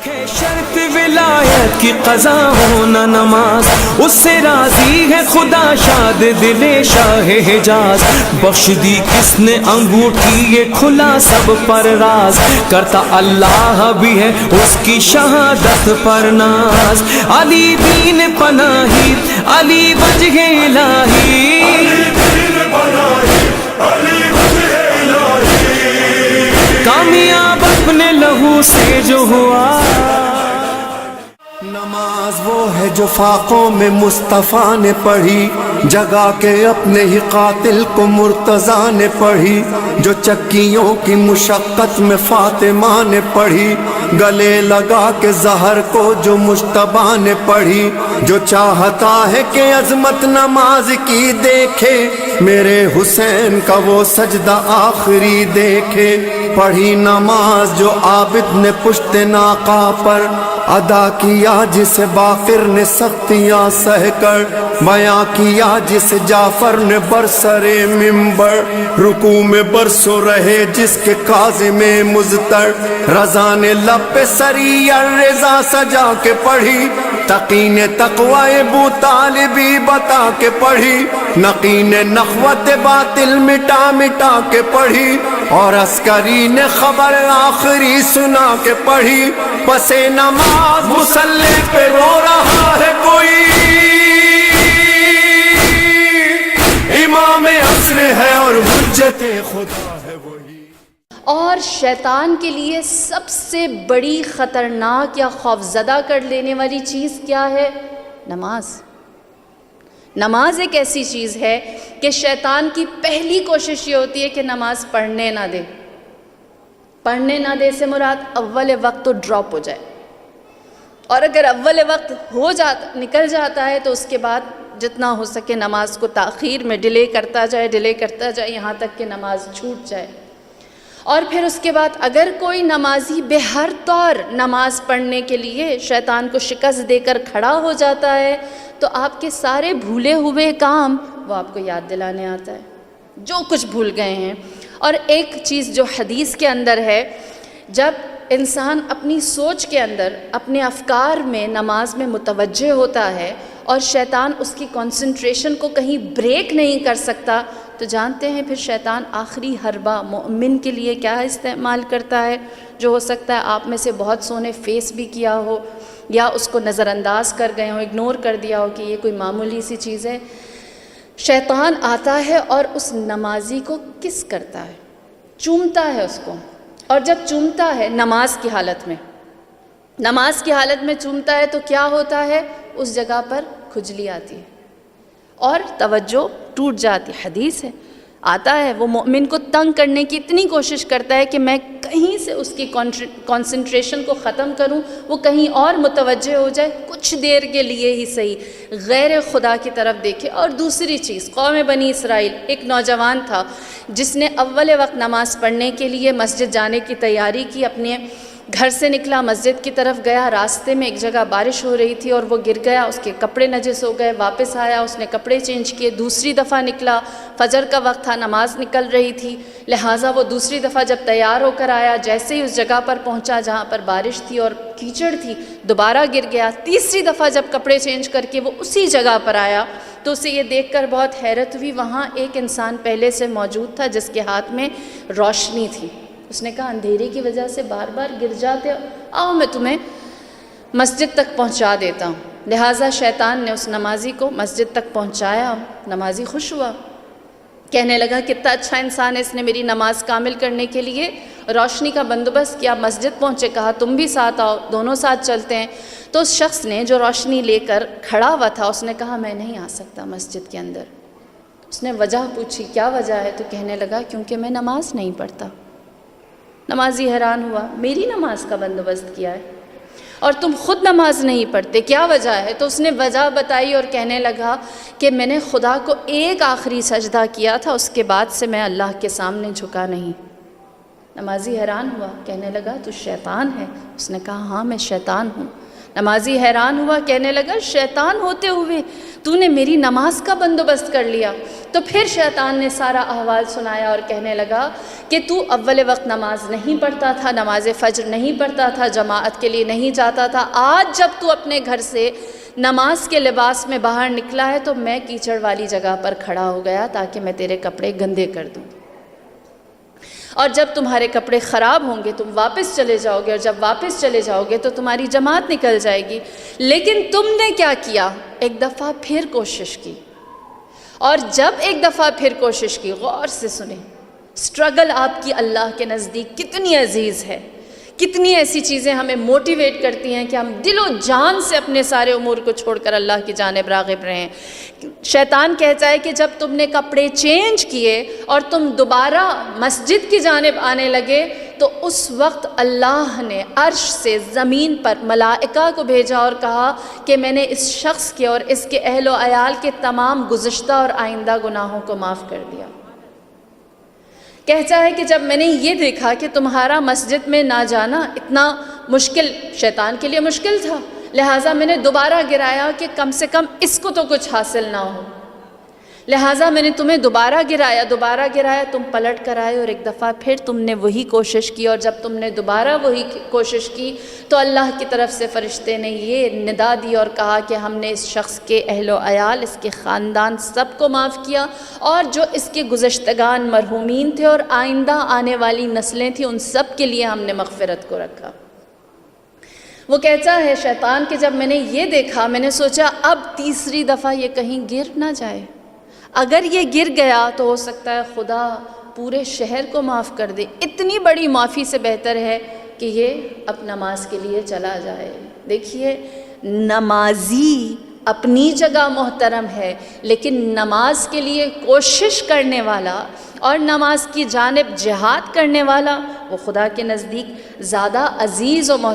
شرط ولایت کی قضا ہونا نماز، اس سے راضی ہے خدا شاد دل شاہ حجاز، بخش دی کس نے انگوٹھی یہ کھلا سب پر راز، کرتا اللہ بھی ہے اس کی شہادت پر ناز، علی دین پناہی علی وجہ الہی، کامیاب اپنے لہو سے جو ہوا۔ نماز وہ ہے جو فاقوں میں مصطفیٰ نے پڑھی، جگا کے اپنے ہی قاتل کو مرتضیٰ نے پڑھی، جو چکیوں کی مشقت میں فاطمہ نے پڑھی، گلے لگا کے زہر کو جو مجتبیٰ نے پڑھی، جو چاہتا ہے کہ عظمت نماز کی دیکھے، میرے حسین کا وہ سجدہ آخری دیکھے، پڑھی نماز جو عابد نے پشت ناقہ پر ادا کیا، جسے باقر نے سختیاں سہ کر بیاں کیا، جسے جعفر نے برسر منبر رکوع میں برسوں رہے، جس کے کاظم مضطر رضا نے لب پہ سری الرضا سجا کے پڑھی، تقی نے تقوی ابو طالبی بتا کے پڑھی، نقی نے نخوت باطل مٹا مٹا کے پڑھی، اور عسکری نے خبر آخری سنا کے پڑھی، پس نماز مصلی پہ رو رہا ہے کوئی، امام عصر ہے اور حجت خدا ہے وہی۔ اور شیطان کے لیے سب سے بڑی خطرناک یا خوفزدہ کر لینے والی چیز کیا ہے؟ نماز۔ نماز ایک ایسی چیز ہے کہ شیطان کی پہلی کوشش یہ ہوتی ہے کہ نماز پڑھنے نہ دے۔ پڑھنے نہ دے سے مراد اول وقت تو ڈراپ ہو جائے، اور اگر اول وقت نکل جاتا ہے تو اس کے بعد جتنا ہو سکے نماز کو تاخیر میں ڈیلے کرتا جائے یہاں تک کہ نماز چھوٹ جائے۔ اور پھر اس کے بعد اگر کوئی نمازی بے ہر طور نماز پڑھنے کے لیے شیطان کو شکست دے کر کھڑا ہو جاتا ہے تو آپ کے سارے بھولے ہوئے کام وہ آپ کو یاد دلانے آتا ہے، جو کچھ بھول گئے ہیں۔ اور ایک چیز جو حدیث کے اندر ہے، جب انسان اپنی سوچ کے اندر اپنے افکار میں نماز میں متوجہ ہوتا ہے اور شیطان اس کی کنسنٹریشن کو کہیں بریک نہیں کر سکتا، تو جانتے ہیں پھر شیطان آخری حربہ مومن کے لیے کیا استعمال کرتا ہے، جو ہو سکتا ہے آپ میں سے بہت سو نے فیس بھی کیا ہو یا اس کو نظر انداز کر گئے ہوں، اگنور کر دیا ہو کہ یہ کوئی معمولی سی چیز ہے۔ شیطان آتا ہے اور اس نمازی کو کس کرتا ہے، چومتا ہے اس کو، اور جب چومتا ہے نماز کی حالت میں چومتا ہے تو کیا ہوتا ہے، اس جگہ پر کھجلی آتی ہے اور توجہ ٹوٹ جاتی ہے۔ حدیث ہے، آتا ہے وہ مومن کو تنگ کرنے کی اتنی کوشش کرتا ہے کہ میں کہیں سے اس کی کنسنٹریشن کو ختم کروں، وہ کہیں اور متوجہ ہو جائے، کچھ دیر کے لیے ہی صحیح غیر خدا کی طرف دیکھے۔ اور دوسری چیز، قوم بنی اسرائیل، ایک نوجوان تھا جس نے اول وقت نماز پڑھنے کے لیے مسجد جانے کی تیاری کی، اپنے گھر سے نکلا، مسجد کی طرف گیا، راستے میں ایک جگہ بارش ہو رہی تھی اور وہ گر گیا، اس کے کپڑے نجس ہو گئے، واپس آیا، اس نے کپڑے چینج کیے، دوسری دفعہ نکلا، فجر کا وقت تھا، نماز نکل رہی تھی، لہٰذا وہ دوسری دفعہ جب تیار ہو کر آیا، جیسے ہی اس جگہ پر پہنچا جہاں پر بارش تھی اور کیچڑ تھی، دوبارہ گر گیا، تیسری دفعہ جب کپڑے چینج کر کے وہ اسی جگہ پر آیا تو اسے یہ دیکھ کر بہت حیرت ہوئی، وہاں ایک انسان پہلے سے موجود تھا جس کے ہاتھ میں روشنی تھی۔ اس نے کہا اندھیرے کی وجہ سے بار بار گر جاتے ہو، آؤ میں تمہیں مسجد تک پہنچا دیتا ہوں۔ لہٰذا شیطان نے اس نمازی کو مسجد تک پہنچایا، نمازی خوش ہوا، کہنے لگا کتنا اچھا انسان ہے، اس نے میری نماز کامل کرنے کے لیے روشنی کا بندوبست کیا، مسجد پہنچے، کہا تم بھی ساتھ آؤ، دونوں ساتھ چلتے ہیں۔ تو اس شخص نے جو روشنی لے کر کھڑا ہوا تھا اس نے کہا میں نہیں آ سکتا مسجد کے اندر۔ اس نے وجہ پوچھی کیا وجہ ہے، تو کہنے لگا کیونکہ میں نماز نہیں پڑھتا۔ نمازی حیران ہوا، میری نماز کا بندوبست کیا ہے اور تم خود نماز نہیں پڑھتے، کیا وجہ ہے؟ تو اس نے وجہ بتائی اور کہنے لگا کہ میں نے خدا کو ایک آخری سجدہ کیا تھا، اس کے بعد سے میں اللہ کے سامنے جھکا نہیں۔ نمازی حیران ہوا، کہنے لگا تو شیطان ہے؟ اس نے کہا ہاں میں شیطان ہوں۔ نمازی حیران ہوا، کہنے لگا شیطان ہوتے ہوئے تو نے میری نماز کا بندوبست کر لیا۔ تو پھر شیطان نے سارا احوال سنایا اور کہنے لگا کہ تو اول وقت نماز نہیں پڑھتا تھا، نماز فجر نہیں پڑھتا تھا، جماعت کے لیے نہیں جاتا تھا، آج جب تو اپنے گھر سے نماز کے لباس میں باہر نکلا ہے تو میں کیچڑ والی جگہ پر کھڑا ہو گیا تاکہ میں تیرے کپڑے گندے کر دوں، اور جب تمہارے کپڑے خراب ہوں گے تم واپس چلے جاؤ گے، اور جب واپس چلے جاؤ گے تو تمہاری جماعت نکل جائے گی۔ لیکن تم نے کیا کیا؟ ایک دفعہ پھر کوشش کی، اور جب ایک دفعہ پھر کوشش کی، غور سے سنیں، سٹرگل آپ کی اللہ کے نزدیک کتنی عزیز ہے، کتنی ایسی چیزیں ہمیں موٹیویٹ کرتی ہیں کہ ہم دل و جان سے اپنے سارے امور کو چھوڑ کر اللہ کی جانب راغب رہیں۔ شیطان کہتا ہے کہ جب تم نے کپڑے چینج کیے اور تم دوبارہ مسجد کی جانب آنے لگے تو اس وقت اللہ نے عرش سے زمین پر ملائکہ کو بھیجا اور کہا کہ میں نے اس شخص کے اور اس کے اہل و عیال کے تمام گزشتہ اور آئندہ گناہوں کو معاف کر دیا۔ کہتا ہے کہ جب میں نے یہ دیکھا کہ تمہارا مسجد میں نہ جانا اتنا مشکل شیطان کے لیے مشکل تھا، لہٰذا میں نے دوبارہ گرایا کہ کم سے کم اس کو تو کچھ حاصل نہ ہو، لہٰذا میں نے تمہیں دوبارہ گرایا، تم پلٹ کر آئے اور ایک دفعہ پھر تم نے وہی کوشش کی، اور جب تم نے دوبارہ وہی کوشش کی تو اللہ کی طرف سے فرشتے نے یہ ندا دی اور کہا کہ ہم نے اس شخص کے اہل و عیال، اس کے خاندان سب کو معاف کیا، اور جو اس کے گزشتگان مرحومین تھے اور آئندہ آنے والی نسلیں تھیں ان سب کے لیے ہم نے مغفرت کو رکھا۔ وہ کہتا ہے شیطان کہ جب میں نے یہ دیکھا میں نے سوچا اب تیسری دفعہ یہ کہیں گر نہ جائے، اگر یہ گر گیا تو ہو سکتا ہے خدا پورے شہر کو معاف کر دے، اتنی بڑی معافی سے بہتر ہے کہ یہ اب نماز کے لیے چلا جائے۔ دیکھیے نمازی اپنی جگہ محترم ہے، لیکن نماز کے لیے کوشش کرنے والا اور نماز کی جانب جہاد کرنے والا وہ خدا کے نزدیک زیادہ عزیز و محترم